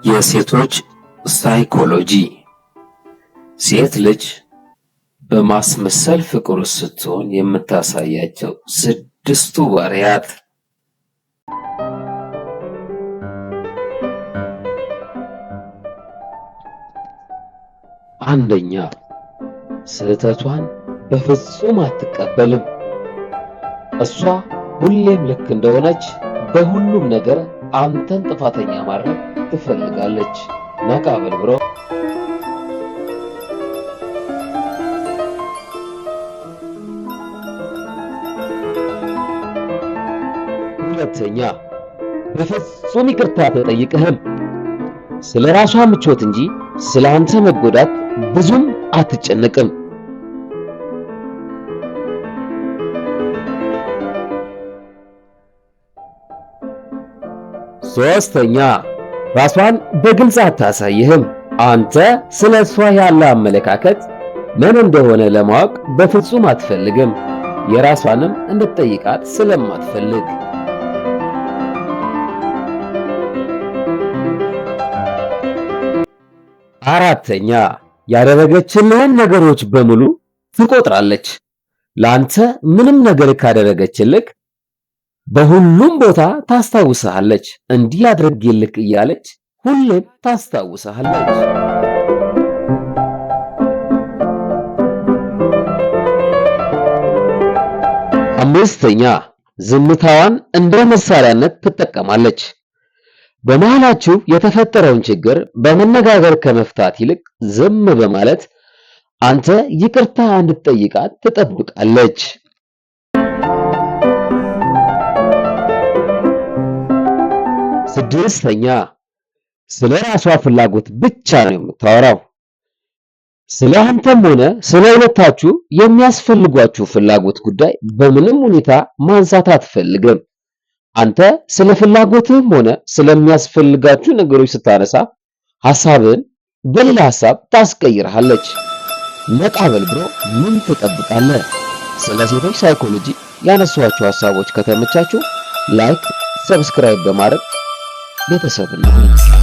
የሴቶች ሳይኮሎጂ ሴት ልጅ በማስመሰል ፍቅር ውስጥ ስትሆን የምታሳያቸው 6ቱ ባህሪያት። አንደኛ፣ ስህተቷን በፍጹም አትቀበልም። እሷ ሁሌም ልክ እንደሆነች በሁሉም ነገር አንተን ጥፋተኛ ማድረግ ትፈልጋለች። ነቃ በል ብሮ። ሁለተኛ፣ በፍጹም ይቅርታ አትጠይቅህም። ስለ ራሷ ምቾት እንጂ ስለ አንተ መጎዳት ብዙም አትጨነቅም። ሶስተኛ፣ ራሷን በግልጽ አታሳይህም። አንተ ስለ እሷ ያለ አመለካከት ምን እንደሆነ ለማወቅ በፍጹም አትፈልግም፣ የራሷንም እንድትጠይቃት ስለማትፈልግ። አራተኛ፣ ያደረገችልህን ነገሮች በሙሉ ትቆጥራለች። ለአንተ ምንም ነገር ካደረገችልህ በሁሉም ቦታ ታስታውስሃለች። እንዲህ አድርጌልህ እያለች ሁሌም ታስታውስሃለች። አምስተኛ፣ ዝምታዋን እንደ መሳሪያነት ትጠቀማለች። በመሃላችሁ የተፈጠረውን ችግር በመነጋገር ከመፍታት ይልቅ ዝም በማለት አንተ ይቅርታ እንድትጠይቃት ትጠብቃለች። ስድስተኛ፣ ስለ ራሷ ፍላጎት ብቻ ነው የምታወራው። ስለ አንተም ሆነ ስለ ሁለታችሁ የሚያስፈልጓችሁ ፍላጎት ጉዳይ በምንም ሁኔታ ማንሳት አትፈልግም። አንተ ስለ ፍላጎትህም ሆነ ስለሚያስፈልጋችሁ ነገሮች ስታነሳ ሐሳብን በሌላ ሐሳብ ታስቀይርሃለች። ነቃ በል ብሮ፣ ምን ትጠብቃለህ? ስለ ሴቶች ሳይኮሎጂ ያነሷቸው ሐሳቦች ከተመቻችሁ ላይክ፣ ሰብስክራይብ በማድረግ ቤተሰብ ነው።